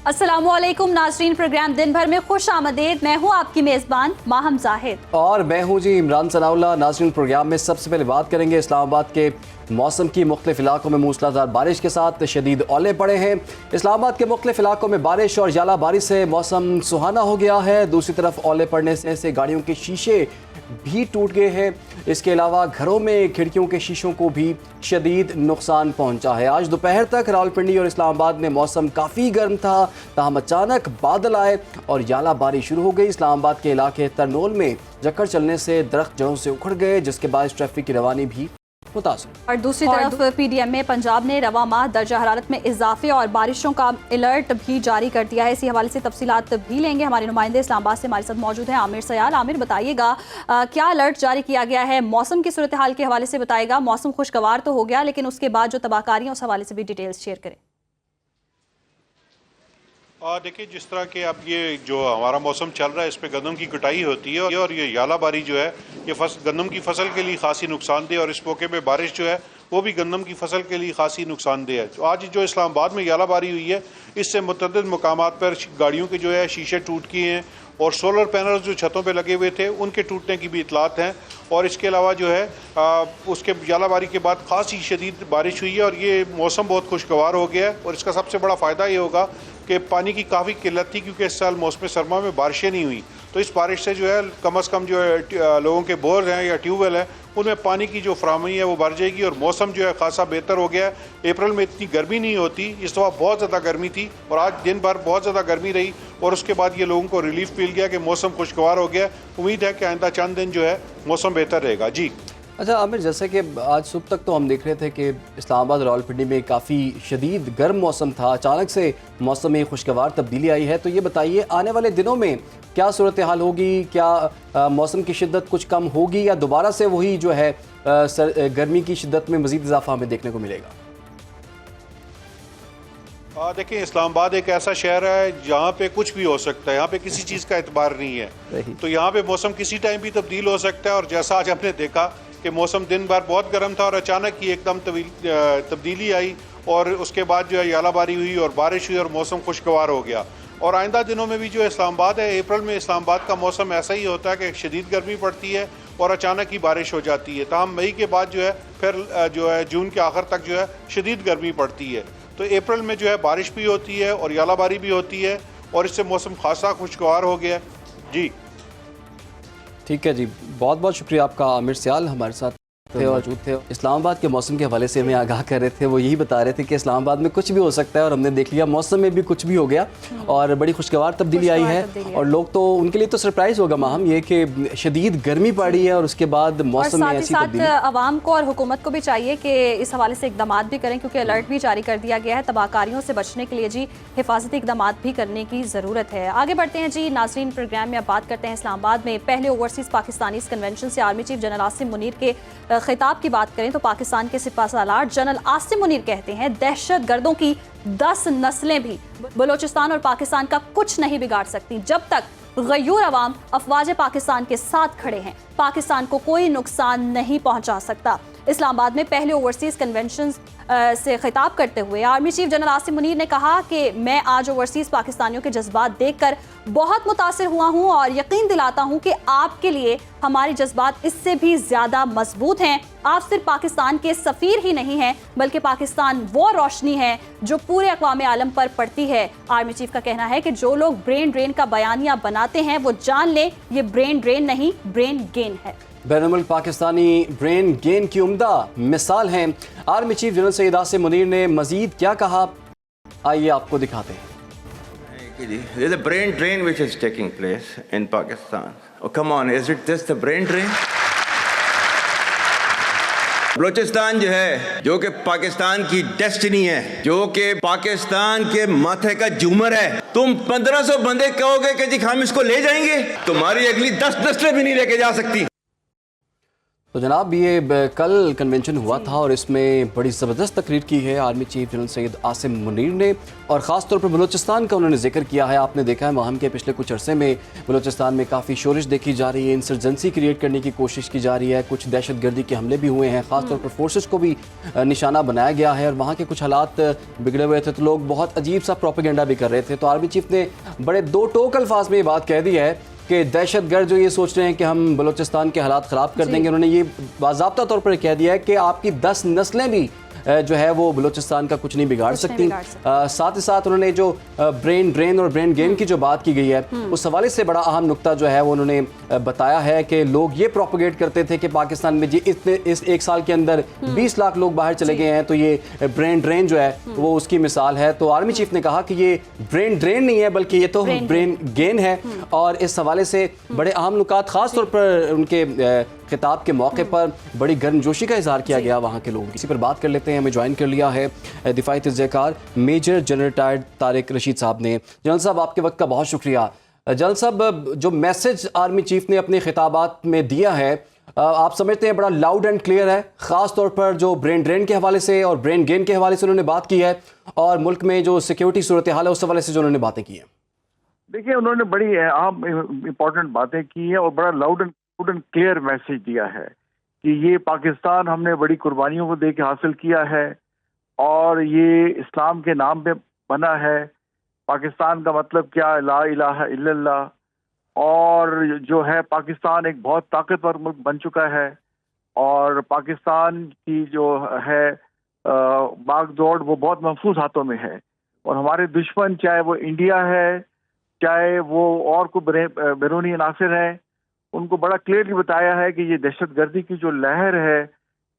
अस्सलामुअलैकुम नाज़रीन, प्रोग्राम दिन भर में खुश आमदीद। मैं हूँ आपकी मेज़बान माहम जाहिद और मैं हूँ जी इमरान सनाउल्लाह। नाज़रीन, प्रोग्राम में सबसे पहले बात करेंगे इस्लामाबाद के मौसम की। मुख्तलिफ इलाकों में मूसलाधार बारिश के साथ शदीद ओले पड़े हैं। इस्लामाबाद के मुख्तलिफ इलाकों में बारिश और ज़्यादा बारिश से मौसम सुहाना हो गया है। दूसरी तरफ ओले पड़ने से गाड़ियों के शीशे भी टूट गए हैं। इसके अलावा घरों में खिड़कियों के शीशों को भी शदीद नुकसान पहुंचा है। आज दोपहर तक रावलपिंडी और इस्लामाबाद में मौसम काफ़ी गर्म था, ताहम अचानक बादल आए और याला बारिश शुरू हो गई। इस्लामाबाद के इलाके तरनोल में झक्कड़ चलने से दरख्त जड़ों से उखड़ गए, जिसके बाद ट्रैफिक की रवानी भी मुतासिर। और दूसरी तरफ पीडीएम में पंजाब ने रवा माह दर्जा हरारत में इजाफे और बारिशों का अलर्ट भी जारी कर दिया है। इसी हवाले से तफसीलात भी लेंगे। हमारे नुमाइंदे इस्लामाबाद से हमारे साथ मौजूद हैं आमिर सयाल। आमिर, बताइएगा क्या अलर्ट जारी किया गया है? मौसम की सूरत हाल के हवाले से बताइएगा। मौसम खुशगवार तो हो गया, लेकिन उसके बाद जो तबाहकारी है उस हवाले से भी डिटेल्स शेयर करें। देखिए, जिस तरह के अब ये जो हमारा मौसम चल रहा है, इस पे गंदम की कटाई होती है और ये यालाबारी जो है ये गंदम की फसल के लिए खासी नुकसानदेह, और इस मौके पे बारिश जो है वो भी गंदम की फसल के लिए खासी नुकसानदेह है। तो आज जो इस्लामाबाद में यालाबारी हुई है, इससे मुतअद्दिद मकामात पर गाड़ियों के जो है शीशे टूट किए हैं और सोलर पैनल्स जो छतों पे लगे हुए थे उनके टूटने की भी इतलात हैं। और इसके अलावा जो है उसके यालाबारी के बाद खासी शदीद बारिश हुई है और ये मौसम बहुत खुशगवार हो गया है। और इसका सबसे बड़ा फ़ायदा ये होगा कि पानी की काफ़ी किल्लत थी, क्योंकि इस साल मौसम सरमा में बारिशें नहीं हुई। तो इस बारिश से जो है कम अज़ कम जो है लोगों के बोर हैं या ट्यूबवेल हैं उनमें पानी की जो फ्राहमी है वो बढ़ जाएगी और मौसम जो है खासा बेहतर हो गया है। अप्रैल में इतनी गर्मी नहीं होती, इस दफ़ा बहुत ज़्यादा गर्मी थी और आज दिन भर बहुत ज़्यादा गर्मी रही और उसके बाद ये लोगों को रिलीफ मिल गया कि मौसम खुशगवार हो गया। उम्मीद है कि आइंदा चंद दिन जो है मौसम बेहतर रहेगा। जी अच्छा आमिर, जैसे कि आज सुबह तक तो हम देख रहे थे कि इस्लामाबाद रावलपिंडी में काफ़ी शदीद गर्म मौसम था, अचानक से मौसम में खुशगवार तब्दीली आई है। तो ये बताइए, आने वाले दिनों में क्या सूरत हाल होगी? क्या मौसम की शिद्दत कुछ कम होगी या दोबारा से वही जो है गर्मी की शिद्दत में मज़ीद इजाफा हमें देखने को मिलेगा? देखिए, इस्लामाबाद एक ऐसा शहर है जहाँ पे कुछ भी हो सकता है, यहाँ पे किसी चीज़ का एतबार नहीं है। तो यहाँ पे मौसम किसी टाइम भी तब्दील हो सकता है। और जैसा आज हमने देखा कि मौसम दिन भर बहुत गर्म था और अचानक ही एकदम तब्दीली आई और उसके बाद जो है यालाबारी हुई और बारिश हुई और मौसम खुशगवार हो गया। और आइंदा दिनों में भी जो इस्लामाबाद है, अप्रैल में इस्लामाबाद का मौसम ऐसा ही होता है कि शदीद गर्मी पड़ती है और अचानक ही बारिश हो जाती है। ताहम मई के बाद जो है फिर जो है जून के आखिर तक जो है शदीद गर्मी पड़ती है। तो अप्रैल में जो है बारिश भी होती है और यालाबारी भी होती है और इससे मौसम खासा खुशगवार हो गया। जी ठीक है जी, बहुत बहुत शुक्रिया आपका। आमिर सयाल हमारे साथ मौजूद थे। इस्लामाबाद के मौसम के हवाले से हमें आगाह कर रहे थे। वो यही बता रहे थे कि इस्लामाबाद में कुछ भी हो सकता है और हमने देख लिया मौसम में भी कुछ भी हो गया और बड़ी खुशगवार तब्दीली आई है। और लोग तो उनके लिए तो सरप्राइज होगा माहम ये कि शदीद गर्मी पड़ी है और उसके बाद मौसम में ऐसी तब्दीली। आवाम को और हुकूमत को भी चाहिए कि इस हवाले से इकदाम भी करें, क्योंकि अलर्ट भी जारी कर दिया गया है। तबाहकारियों से बचने के लिए जी हिफाजती इकदाम भी करने की ज़रूरत है। आगे बढ़ते हैं जी नाज़रीन, प्रोग्राम में अब बात करते हैं इस्लामाबाद में पहले ओवरसीज़ पाकिस्तानी कन्वेंशन से army chief general Asim Munir के खिताब की बात करें तो पाकिस्तान के सिपहसालार जनरल आसिम मुनीर कहते हैं, दहशत गर्दों की 10 नस्लें भी बलोचिस्तान और पाकिस्तान का कुछ नहीं बिगाड़ सकती। जब तक गयूर अवाम अफवाज पाकिस्तान के साथ खड़े हैं, पाकिस्तान को कोई नुकसान नहीं पहुंचा सकता। इस्लामाबाद में पहले ओवरसीज़ कन्वेंशन से खिताब करते हुए army chief general Asim Munir ने कहा कि मैं आज ओवरसीज़ पाकिस्तानियों के जज्बात देखकर बहुत मुतासिर हुआ हूं और यकीन दिलाता हूं कि आपके लिए हमारे जज्बात इससे भी ज़्यादा मजबूत हैं। आप सिर्फ पाकिस्तान के सफ़ीर ही नहीं हैं, बल्कि पाकिस्तान वो रोशनी है जो पूरे अक़वाम आलम पर पड़ती है। आर्मी चीफ का कहना है कि जो लोग ब्रेन ड्रेन का बयानिया बनाते हैं वो जान लें ये ब्रेन ड्रेन नहीं, ब्रेन गेन है। बैनुल पाकिस्तानी ब्रेन गेन की उम्दा मिसाल हैं। Army chief general Syed Asim Munir ने मजीद क्या कहा, आइए आपको दिखाते हैं। There's a brain drain which is taking place in Pakistan. Oh, come on, is it just the brain drain? Balochistan जो है, जो कि पाकिस्तान की डेस्टिनी है, जो कि पाकिस्तान के माथे का झूमर है, तुम 1500 बंदे कहोगे कि जी हम इसको ले जाएंगे, तुम्हारी अगली 10 नस्लें भी नहीं लेके जा सकती। तो जनाब ये कल कन्वेंशन हुआ था और इसमें बड़ी ज़बरदस्त तकरीर की है army chief general Syed Asim Munir ने, और ख़ास तौर पर बलूचिस्तान का उन्होंने जिक्र किया है। आपने देखा है वहाँ के पिछले कुछ अरसे में बलूचिस्तान में काफ़ी शोरिश देखी जा रही है, इंसर्जेंसी क्रिएट करने की कोशिश की जा रही है, कुछ दहशतगर्दी के हमले भी हुए हैं, ख़ास तौर पर फोर्सेस को भी निशाना बनाया गया है और वहाँ के कुछ हालात बिगड़े हुए थे, तो लोग बहुत अजीब सा प्रोपेगेंडा भी कर रहे थे। तो आर्मी चीफ ने बड़े दो टोक अल्फाज में ये बात कह दी है कि दहशतगर्द जो ये सोच रहे हैं कि हम बलूचिस्तान के हालात ख़राब कर देंगे, उन्होंने ये बाज़ाब्ता तौर पर कह दिया है कि आपकी 10 नस्लें भी जो है वो बलूचिस्तान का कुछ नहीं बिगाड़ सकती। साथ ही साथ उन्होंने जो ब्रेन ड्रेन और ब्रेन गेन की जो बात की गई है उस हवाले से बड़ा अहम नुक्ता जो है वो उन्होंने बताया है कि लोग ये प्रोपोगेट करते थे कि पाकिस्तान में जी इस एक साल के अंदर 20 लाख लोग बाहर चले गए हैं, तो ये ब्रेन ड्रेन जो है वो उसकी मिसाल है। तो आर्मी चीफ ने कहा कि ये ब्रेन ड्रेन नहीं है बल्कि ये तो ब्रेन गेन है, और इस हवाले से बड़े अहम नुकात खास तौर पर उनके खिताब के मौके पर बड़ी गर्मजोशी का इजहार किया गया वहाँ के लोगों की। इसी पर बात कर लेते हैं। हमें ज्वाइन कर लिया है दिफाई तज़्ज़ियाकार major general retired Tariq Rashid साहब ने। जनरल साहब आपके वक्त का बहुत शुक्रिया। जनरल साहब, जो मैसेज आर्मी चीफ ने अपने खिताबात में दिया है आप समझते हैं बड़ा लाउड एंड क्लियर है, ख़ास तौर पर जो ब्रेन ड्रेन के हवाले से और ब्रेन गेन के हवाले से उन्होंने बात की है, और मुल्क में जो सिक्योरिटी सूरत हाल है उस हवाले से जो उन्होंने बातें की हैं। देखिए, उन्होंने बड़ी अहम इम्पोर्टेंट बातें की हैं और बड़ा लाउड एंड क्लियर मैसेज दिया है कि ये पाकिस्तान हमने बड़ी कुर्बानियों को दे के हासिल किया है और ये इस्लाम के नाम पे बना है। पाकिस्तान का मतलब क्या, ला इलाहा इल्लल्लाह, और जो है पाकिस्तान एक बहुत ताकतवर मुल्क बन चुका है, और पाकिस्तान की जो है बागडोर वो बहुत महफूज हाथों में है, और हमारे दुश्मन चाहे वो इंडिया है चाहे वो और कोई बैरूनी अनासिर है, उनको बड़ा क्लियरली बताया है कि ये दहशतगर्दी की जो लहर है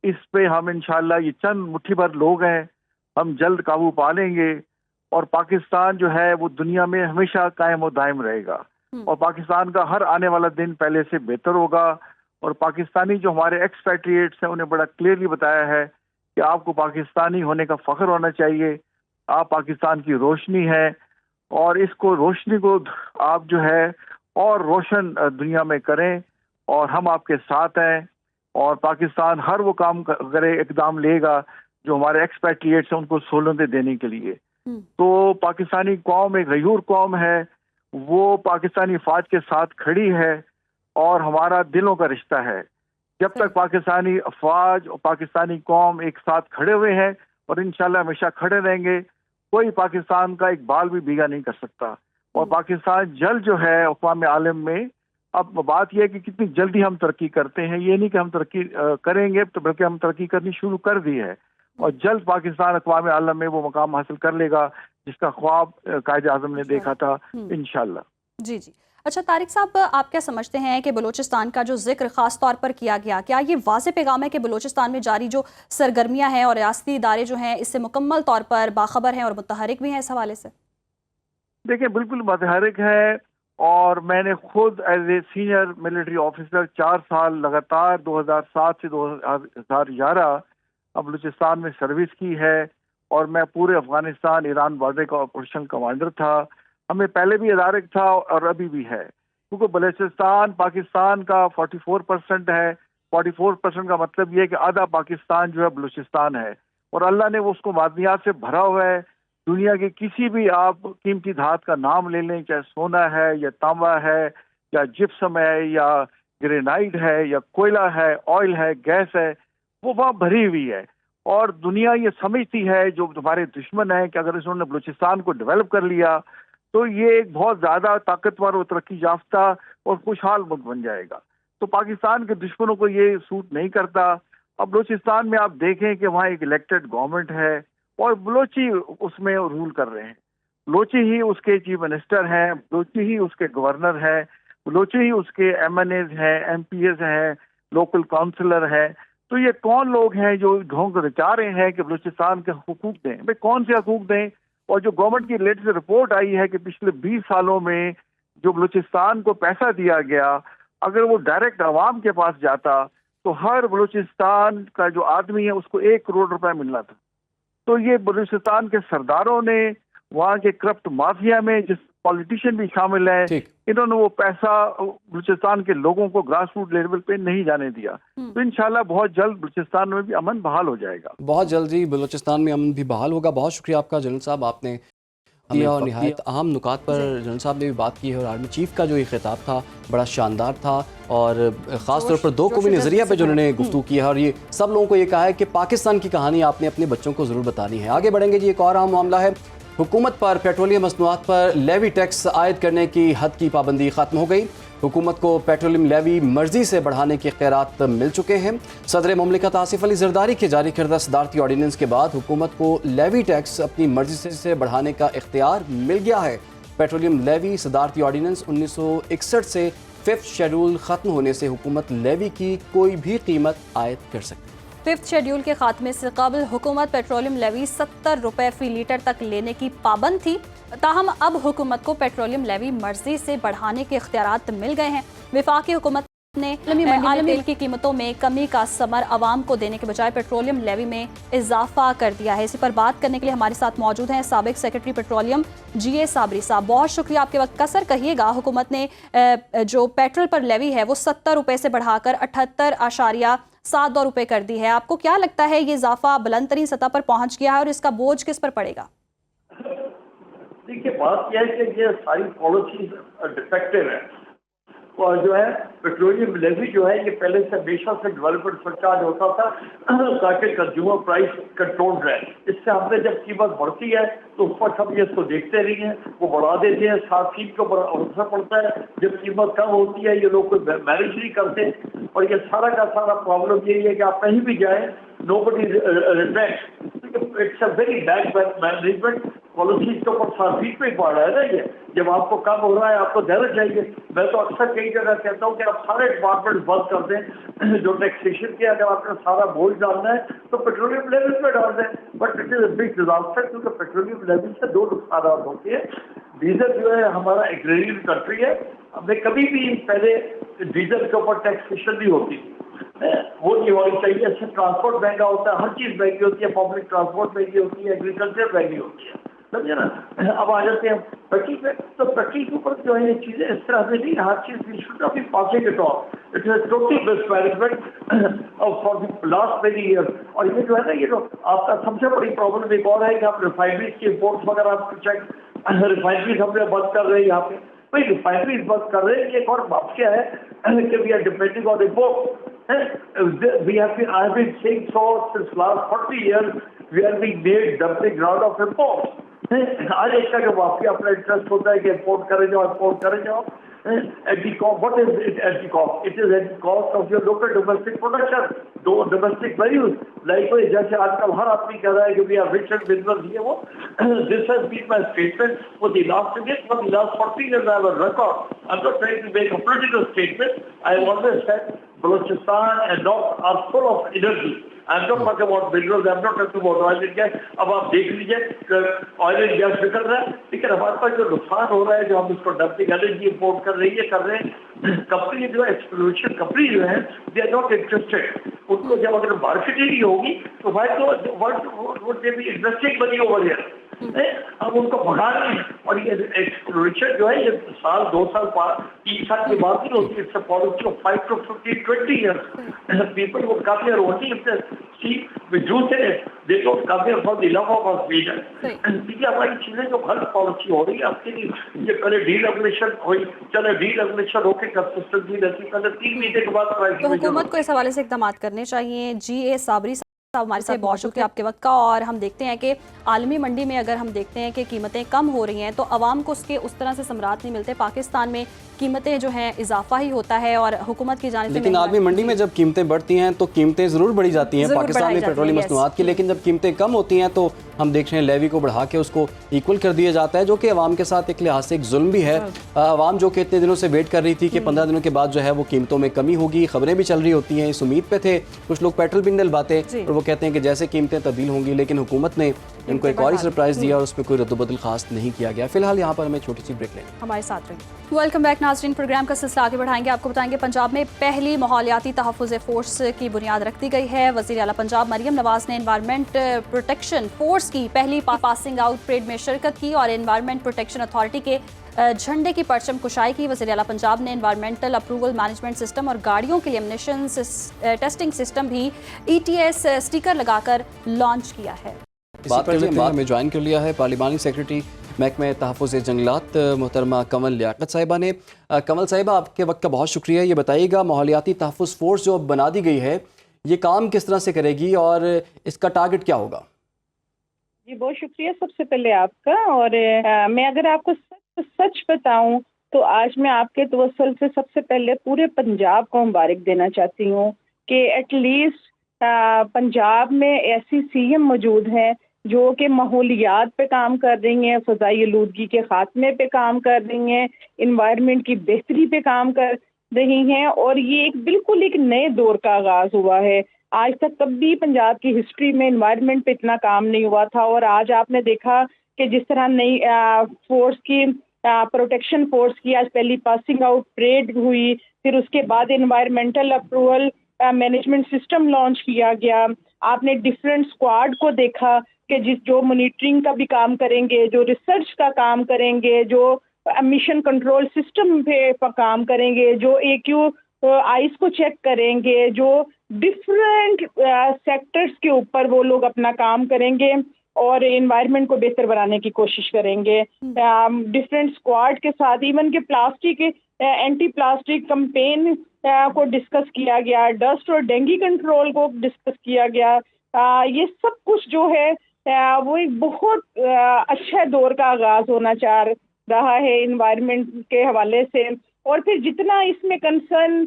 इस पे हम इंशाल्लाह, ये चंद मुट्ठी भर लोग हैं, हम जल्द काबू पा लेंगे और पाकिस्तान जो है वो दुनिया में हमेशा कायम और दायम रहेगा, और पाकिस्तान का हर आने वाला दिन पहले से बेहतर होगा। और पाकिस्तानी जो हमारे एक्सपैट्रिएट्स हैं उन्हें बड़ा क्लियरली बताया है कि आपको पाकिस्तानी होने का फख्र होना चाहिए, आप पाकिस्तान की रोशनी है, और इसको रोशनी को आप जो है और रोशन दुनिया में करें, और हम आपके साथ हैं, और पाकिस्तान हर वो काम करे, इकदाम लेगा जो हमारे एक्सपैट्रिएट्स हैं उनको सहूलतें देने के लिए। तो पाकिस्तानी कौम एक गयूर कौम है, वो पाकिस्तानी फौज के साथ खड़ी है और हमारा दिलों का रिश्ता है। जब तक पाकिस्तानी फौज और पाकिस्तानी कौम एक साथ खड़े हुए हैं, और इंशाल्लाह हमेशा खड़े रहेंगे, कोई पाकिस्तान का एक बाल भी भीगा नहीं कर सकता। और पाकिस्तान जल्द जो है अक़वाम आलम में, अब बात यह है कि कितनी जल्दी हम तरक्की करते हैं, ये नहीं कि हम तरक्की करेंगे, तो बल्कि हम तरक्की करनी शुरू कर दी है, और जल्द पाकिस्तान अक़वाम आलम में वो मकाम हासिल कर लेगा जिसका ख्वाब कायद आज़म ने देखा था इंशाल्लाह। जी जी। अच्छा तारिक साहब, आप क्या समझते हैं कि बलूचिस्तान का जो जिक्र खास तौर पर किया गया, क्या ये वाज़ेह पैगाम है कि बलूचिस्तान में जारी जो सरगर्मियां हैं और रियासती इदारे जो हैं इससे मुकम्मल तौर पर बाखबर हैं और मुतहरिक भी हैं इस हवाले से? देखिए, बिल्कुल मुतहरिक है, और मैंने खुद as a senior military officer 4 साल लगातार 2007 से 2011 बलूचिस्तान में सर्विस की है, और मैं पूरे अफगानिस्तान ईरान बॉर्डर का ऑपरेशन कमांडर था। हमें पहले भी इदारक था और अभी भी है, क्योंकि बलूचिस्तान पाकिस्तान का 44% है। 44% का मतलब ये है कि आधा पाकिस्तान जो है बलूचिस्तान है, और अल्लाह ने वो उसको मादनियात से भरा हुआ है। दुनिया के किसी भी आप कीमती धात का नाम ले लें, चाहे सोना है या तांबा है या जिप्सम है या ग्रेनाइट है या कोयला है, ऑयल है, गैस है, वो वहाँ भरी हुई है। और दुनिया ये समझती है, जो हमारे दुश्मन है, कि अगर इन्होंने बलूचिस्तान को डेवलप कर लिया तो ये एक बहुत ज़्यादा ताकतवर और तरक्की याफ्ता और खुशहाल मुल्क बन जाएगा। तो पाकिस्तान के दुश्मनों को ये सूट नहीं करता। अब बलूचिस्तान में आप देखें कि वहाँ एक इलेक्टेड गवर्नमेंट है और बलोची उसमें रूल कर रहे हैं, बलोची ही उसके चीफ मिनिस्टर हैं, बलोची ही उसके गवर्नर हैं, बलोची ही उसके MNAs हैं, MPs हैं, लोकल काउंसलर हैं। तो ये कौन लोग हैं जो ढोंग रचा रहे हैं कि बलूचिस्तान के हुकूक दें? भाई कौन से हुकूक दें? और जो गवर्नमेंट की लेटेस्ट रिपोर्ट आई है कि पिछले 20 सालों में जो बलूचिस्तान को पैसा दिया गया, अगर वो डायरेक्ट आवाम के पास जाता तो हर बलूचिस्तान का जो आदमी है उसको 1 करोड़ रुपए मिलना था। तो ये बलूचिस्तान के सरदारों ने, वहाँ के करप्ट माफिया में जिस पॉलिटिशियन भी शामिल है, ठीक। इन्होंने वो पैसा बलूचिस्तान के लोगों को ग्रास रूट लेवल पे नहीं जाने दिया। तो इंशाल्लाह बहुत जल्द बलूचिस्तान में भी अमन बहाल हो जाएगा। बहुत जल्दी बलूचिस्तान में अमन भी बहाल होगा। बहुत शुक्रिया आपका जनरल साहब, आपने दिया और निहायत अहम नुकात पर जनरल साहब ने भी बात की है। और आर्मी चीफ का जो ये खिताब था बड़ा शानदार था और ख़ास तौर पर दो कौमी नज़रिया पे जो उन्होंने गुफ्तगू की है और ये सब लोगों को ये कहा है कि पाकिस्तान की कहानी आपने अपने बच्चों को ज़रूर बतानी है। आगे बढ़ेंगे जी, एक और अहम मामला है। हुकूमत पर पेट्रोलियम मसनूआत पर लेवी टैक्स आयद करने की हद की पाबंदी ख़त्म हो गई। हुकूमत को पेट्रोलियम लेवी मर्जी से बढ़ाने के इख्तियारात मिल चुके हैं। सदर मुमलिकत आसिफ अली जरदारी के जारी करदा सदारती ऑर्डीनेंस के बाद हुकूमत को लेवी टैक्स अपनी मर्जी से बढ़ाने का इख्तियार मिल गया है। पेट्रोलियम लेवी सदारती ऑर्डीनेंस 1961 से 5th शेड्यूल ख़त्म होने से हुकूमत लेवी की कोई भी कीमत आयद कर सकती है। 5th शेड्यूल के खात्मे से कबल हुकूमत पेट्रोलियम लेवी 70 रुपए फ़ी लीटर तक लेने की पाबंद थी। ताहम अब हुकूमत को पेट्रोलियम लेवी मर्जी से बढ़ाने के इख्तियारात मिल गए हैं। वफाकी हुकूमत ने आलमी तेल की कीमतों में कमी का समर आवाम को देने के बजाय पेट्रोलियम लेवी में इजाफा कर दिया है। इसी पर बात करने के लिए हमारे साथ मौजूद हैं साबिक सेक्रेटरी पेट्रोलियम GA साबरी साहब। बहुत शुक्रिया आपके वक्त का। सर कहिएगा, हुकूमत ने जो पेट्रोल पर लेवी है वो 70 रुपए से बढ़ाकर 78.72 रुपए कर दी है। आपको क्या लगता है ये इजाफा बुलंद तरीन सतह पर पहुंच गया है और इसका बोझ किस पर पड़ेगा? देखिए, बात यह है कि ये सारी पॉलिसी डिफेक्टिव है और जो है पेट्रोलियम लेवी जो है ये पहले से हमेशा से डेवलपमेंट सरचार्ज होता था ताकि कंज्यूमर प्राइस कंट्रोल रहे। इससे हमने जब कीमत बढ़ती है तो उस पर हम ये इसको देखते नहीं है, वो बढ़ा देते हैं, साथ को असर पड़ता है। जब कीमत कम होती है ये लोग कोई मैनेज नहीं करते और ये सारा का सारा प्रॉब्लम यही है कि आप कहीं भी जाए nobody reflects। It's a very bad management policy के ऊपर सार्फिक पे पड़ रहा है ना। ये जब आपको कम हो रहा है आपको देना चाहिए। मैं तो अक्सर कई जगह कहता हूँ कि आप सारे डिपार्टमेंट बंद कर दें जो टैक्सेशन के, अगर आपने सारा बोझ डालना है तो पेट्रोलियम लेवी पे डाल दें। But it is a big disaster क्योंकि पेट्रोलियम लेवी से दो नुकसान होते हैं। डीजल जो है हमारा एग्रेरियन कंट्री है, हमने कभी भी पहले डीजल के ऊपर टैक्सेशन नहीं होती थी, वो नहीं होनी चाहिए। इससे ट्रांसपोर्ट महंगा होता है, हर चीज महंगी होती है, पब्लिक ट्रांसपोर्ट महंगी होती है, एग्रीकल्चर महंगी होती है, समझे ना। अब आ जाते हैं पेट्रोल पे, तो पेट्रोल के ऊपर जो है ये चीजें इस तरह से नहीं, हर चीज we should not be passing it on. It is total mismanagement for the last many year. और ये जो है ना, ये जो आपका सबसे बड़ी प्रॉब्लम एक और है कि आप रिफाइनरीज के इम्पोर्ट्स वगैरह आप चेक, रिफाइनरीज हमने बंद कर रहे हैं यहाँ पे, भाई रिफाइनरीज बंद कर रहे हैं। एक और बात क्या है कि we are depending on import. We have been, I have been saying so since last 40 years, we are being made dumping ground of imports. आज एक का जो वाकई अपना इंटरेस्ट होता है कि इम्पोर्ट करे जाओ। At the cost, what is it at the cost? It is at the cost of your local domestic production, दो domestic values. Like जैसे आजकल हर आदमी कह रहा है कि we are rich and business ये वो. This has been my statement for the last 40 years. I have a record. I'm not trying to make a political statement. I have always said Balochistan and North are full of energy. I'm not talking about minerals, I'm not talking about oil and gas. अब आप देख लीजिए oil and gas निकल रहा है, लेकिन हमारे पास जो नुकसान हो रहा है, जो हम इसको डंपिंग एनर्जी इम्पोर्ट कर रहे हैं कंपनी जो एक्सप्लोरेशन कंपनी जो है दे आर नॉट इंटरेस्टेड। उनको जब अगर मार्केटिंग ही होगी तो भाई तो what they be investing money over here. अब उनको भगा रहे हैं और ये एक्सप्लोरेशन जो है ये साल 2 साल 3 साल के बाद नहीं होती। It's a policy of 5 to 20 years. People who come here only if they see reduce it, they don't come here for the love of our region. ठीक है, हमारी चीजें जो गलत पॉलिसी हो रही है आपके लिए, ये पहले डीरेगुलेशन हुई, चले डीरेगुलेशन होके कंसिस्टेंसी रहती, पहले 3 महीने के बाद तो हुकूमत को इस हवाले से इकदाम करने चाहिए। GA साबरी साहब हमारे साथ, बहुत शुक्रिया आपके वक्त का। और हम देखते हैं कि आलमी मंडी में अगर हम देखते हैं कि कीमतें कम हो रही हैं तो आवाम को उसके उस तरह से समरात नहीं मिलते। पाकिस्तान में कीमतें जो हैं इजाफा ही होता है और हुकूमत की जानिब से, लेकिन आलमी मंडी में जब कीमतें बढ़ती हैं तो कीमतें ज़रूर बढ़ी जाती हैं पाकिस्तान में पेट्रोलियम मसनूआत की। लेकिन जब कीमतें कम होती हैं तो हम देख रहे हैं लेवी को बढ़ा के उसको इक्वल कर दिया जाता है, जो कि अवाम के साथ एक लिहाज से एक जुल्म भी है। अवाम जो कि इतने दिनों से वेट कर रही थी कि 15 दिनों के बाद जो है वो कीमतों में कमी होगी, खबरें भी चल रही होती हैं, इस उम्मीद पे थे। कुछ लोग पेट्रोल भी डलवाते और वो कहते हैं कि जैसे कीमतें तब्दील होंगी, लेकिन हुकूमत ने इनको एक और ही सरप्राइज दिया और उस पर कोई रद्द बदल खास नहीं किया गया। फिलहाल यहाँ पर हमें छोटी सी ब्रेक लेंगे, हमारे साथ रहिए। वेलकम बैक नाज़रीन। प्रोग्राम का सिलसिला आगे बढ़ाएंगे। आपको बताएंगे पंजाब में पहली माहौलियाती तहफ़्फ़ुज़ फ़ोर्स की बुनियाद रख दी गई है। वज़ीर आला पंजाब मरियम नवाज़ ने एनवायरनमेंट प्रोटेक्शन फ़ोर्स की पहली पासिंग आउट परेड में शिरकत की और एनवायरनमेंट प्रोटेक्शन अथॉरिटी के झंडे की परचम कुशाई की। वज़ीर आला पंजाब ने एनवायरनमेंटल अप्रूवल मैनेजमेंट सिस्टम और गाड़ियों के लिए एमिशन टेस्टिंग सिस्टम भी ETS स्टिकर लगाकर लॉन्च किया है। बात कर लेते हैं, हमें ज्वाइन कर लिया है पार्लिमानी सेक्रेटरी महकमे तहफ़्फ़ुज़ जंगलात मोहतरमा कमल लियाकत साहिबा ने। कमल साहिबा, आपके वक्त का बहुत शुक्रिया। ये बताइएगा, माहौलियाती तहफ़्फ़ुज़ फ़ोर्स जो बना दी गई है, ये काम किस तरह से करेगी और इसका टारगेट क्या होगा? जी, बहुत शुक्रिया सबसे पहले आपका। और मैं अगर आपको सच बताऊं तो आज मैं आपके तवस्सुल से सबसे पहले पूरे पंजाब को मुबारक देना चाहती हूँ कि एटलीस्ट पंजाब में ऐसी CM मौजूद हैं जो कि माहौलियात पे काम कर रही हैं, फ़ज़ाई आलूदगी के खात्मे पे काम कर रही हैं, इन्वायरमेंट की बेहतरी पे काम कर रही हैं। और ये बिल्कुल एक नए दौर का आगाज़ हुआ है। आज तक कभी पंजाब की हिस्ट्री में इन्वायरमेंट पे इतना काम नहीं हुआ था। और आज आपने देखा कि जिस तरह नई फोर्स की प्रोटेक्शन फोर्स की आज पहली पासिंग आउट परेड हुई, फिर उसके बाद environmental approval management system launch किया गया। आपने डिफरेंट स्क्वाड को देखा कि जो मॉनिटरिंग का भी काम करेंगे, जो रिसर्च का काम करेंगे, जो एमिशन कंट्रोल सिस्टम पे काम करेंगे, जो AQ आइस को चेक करेंगे, जो डिफरेंट सेक्टर्स के ऊपर वो लोग अपना काम करेंगे और एनवायरनमेंट को बेहतर बनाने की कोशिश करेंगे। डिफरेंट स्क्वाड के साथ इवन के प्लास्टिक एंटी प्लास्टिक कैंपेन को डिस्कस किया गया, डस्ट और डेंगू कंट्रोल को डिस्कस किया गया। ये सब कुछ जो है वो एक बहुत अच्छा दौर का आगाज होना चाह रहा है एनवायरनमेंट के हवाले से। और फिर जितना इसमें कंसर्न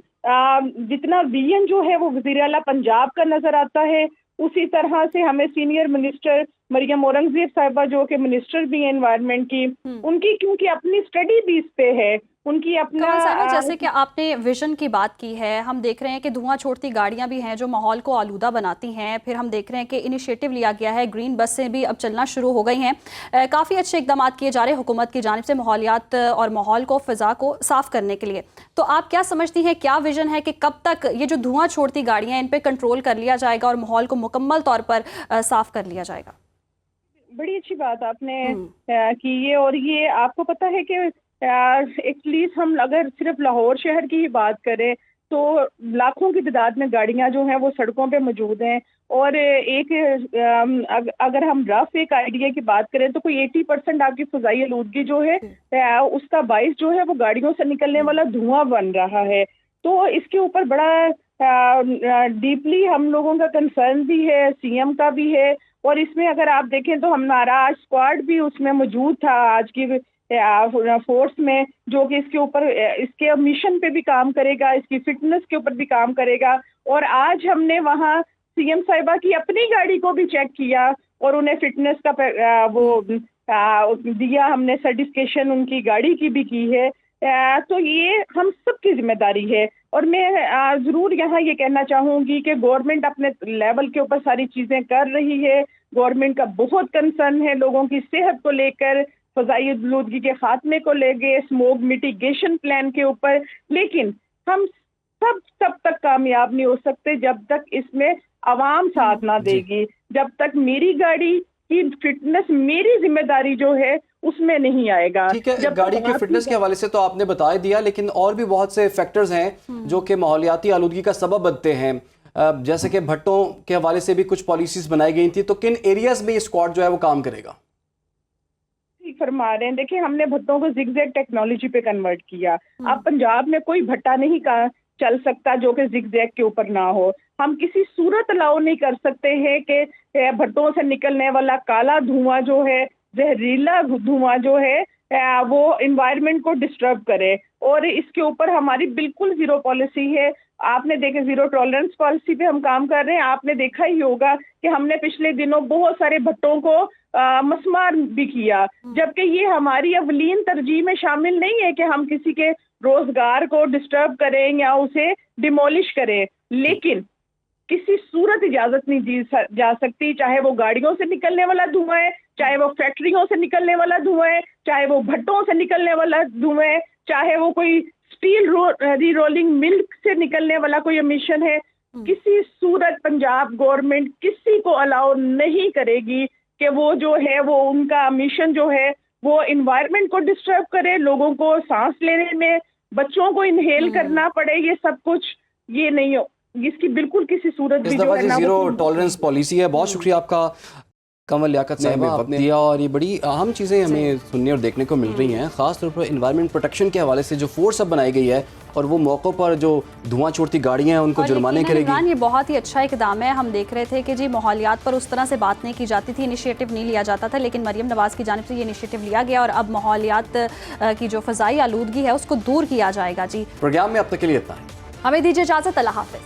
जितना विजन जो है वो वज़ीर आला पंजाब का नजर आता है, उसी तरह से हमें सीनियर मिनिस्टर मरियम औरंगजेब साहिबा जो कि मिनिस्टर भी हैं एनवायरनमेंट की, उनकी क्योंकि अपनी स्टडी भी इस पे है, उनकी अपना जैसे कि आपने विजन की बात की है, हम देख रहे हैं कि धुआं छोड़ती गाड़ियां भी हैं जो माहौल को आलूदा बनाती हैं। फिर हम देख रहे हैं कि इनिशिएटिव लिया गया है, ग्रीन बसें भी अब चलना शुरू हो गई हैं। काफ़ी अच्छे इकदाम किए जा रहे हैं हुकूमत की जानिब से माहौलियात और माहौल को, फ़िज़ा को साफ़ करने के लिए। तो आप क्या समझती हैं, क्या विजन है कि कब तक ये जो धुआं छोड़ती गाड़ियाँ इन पर कंट्रोल कर लिया जाएगा और माहौल को मुकम्मल तौर पर साफ़ कर लिया जाएगा? बड़ी अच्छी बात आपने की है। और ये आपको पता है कि एटलीस्ट हम अगर सिर्फ लाहौर शहर की ही बात करें तो लाखों की तादाद में गाड़ियां जो हैं वो सड़कों पे मौजूद हैं। और एक अगर हम रफ एक आइडिया की बात करें तो कोई 80% आपकी फ़ज़ाई आलूदगी जो है उसका बाइस जो है वो गाड़ियों से निकलने वाला धुआं बन रहा है। तो इसके ऊपर बड़ा डीपली हम लोगों का कंसर्न भी है, CM का भी है। और इसमें अगर आप देखें तो हमारा आज स्क्वाड भी उसमें मौजूद था आज की फोर्स में, जो कि इसके ऊपर इसके मिशन पे भी काम करेगा, इसकी फिटनेस के ऊपर भी काम करेगा। और आज हमने वहाँ CM साहिबा की अपनी गाड़ी को भी चेक किया और उन्हें फिटनेस का वो दिया, हमने सर्टिफिकेशन उनकी गाड़ी की भी की है। तो ये हम सबकी जिम्मेदारी है। और मैं ज़रूर यहाँ ये कहना चाहूँगी कि गवर्नमेंट अपने लेवल के ऊपर सारी चीज़ें कर रही है। गवर्नमेंट का बहुत कंसर्न है लोगों की सेहत को लेकर, फ़ज़ाई आलूदगी के खात्मे को लेके, स्मोक मिटिगेशन प्लान के ऊपर। लेकिन हम तब तक कामयाब नहीं हो सकते जब तक इसमें आवाम साथ ना देगी, जब तक मेरी गाड़ी की फिटनेस मेरी जिम्मेदारी जो है उसमें नहीं आएगा। ठीक है, गाड़ी की फिटनेस के हवाले से तो आपने बता दिया, लेकिन और भी बहुत से फैक्टर्स हैं जो कि माहौलियाती आलूदगी का सबब बनते हैं। जैसे कि भट्टों के हवाले से भी कुछ पॉलिसीज बनाई गई थी, तो किन एरियाज में ये स्क्वाड जो है वो काम करेगा? ठीक फरमा रहे हैं। देखिए, हमने भट्टों को जिगजैग टेक्नोलॉजी पे कन्वर्ट किया। अब पंजाब में कोई भट्टा नहीं चल सकता जो कि जिगजैग के ऊपर ना हो। हम किसी सूरत अलाउ नहीं कर सकते हैं कि भट्टों से निकलने वाला काला धुआं जो है, जहरीला धुआं जो है वो एनवायरनमेंट को डिस्टर्ब करे। और इसके ऊपर हमारी बिल्कुल जीरो पॉलिसी है। आपने देखे जीरो टॉलरेंस पॉलिसी पे हम काम कर रहे हैं। आपने देखा ही होगा कि हमने पिछले दिनों बहुत सारे भट्टों को मसमार भी किया, जबकि ये हमारी अवलीन तरजीह में शामिल नहीं है कि हम किसी के रोजगार को डिस्टर्ब करें या उसे डिमोलिश करें। लेकिन किसी सूरत इजाजत नहीं दी जा सकती, चाहे वो गाड़ियों से निकलने वाला धुआं है, चाहे वो फैक्ट्रियों से निकलने वाला धुआं है, चाहे वो भट्टों से निकलने वाला धुआं है, चाहे वो कोई स्टील री-रोलिंग मिल से निकलने वाला कोई एमिशन है, किसी सूरत पंजाब गवर्नमेंट किसी को अलाउ नहीं करेगी कि वो जो है वो उनका मिशन जो है वो इन्वायरमेंट को डिस्टर्ब करे, लोगों को सांस लेने में, बच्चों को इनहेल करना पड़े, ये सब कुछ ये नहीं हो, इसकी बिल्कुल किसी सूरत भी इस जो दफा है ना जीरो वो टॉलरेंस पॉलिसी है। बहुत शुक्रिया आपका कमल लियाकत साहब, आपने दिया और ये बड़ी अहम चीज़ें हमें सुनने और देखने को मिल रही हैं, ख़ासतौर पर इन्वायरमेंट प्रोटेक्शन के हवाले से जो फोर्स अब बनाई गई है और वो मौक़ों पर जो धुआं छोड़ती गाड़ियां हैं उनको जुर्माने करेगी। इमरान, ये बहुत ही अच्छा इकदाम है। हम देख रहे थे कि जी माहौलियात पर उस तरह से बात नहीं की जाती थी, इनिशिएटिव नहीं लिया जाता था, लेकिन मरीम नवाज़ की जानिब से ये इनिशिएटिव लिया गया और अब माहौलियात की जो फ़ज़ाई आलूदगी है उसको दूर किया जाएगा। जी प्रोग्राम में अब तक के लिए इतना है। हमें दीजिए इजाज़त, अल्लाह हाफ़िज़।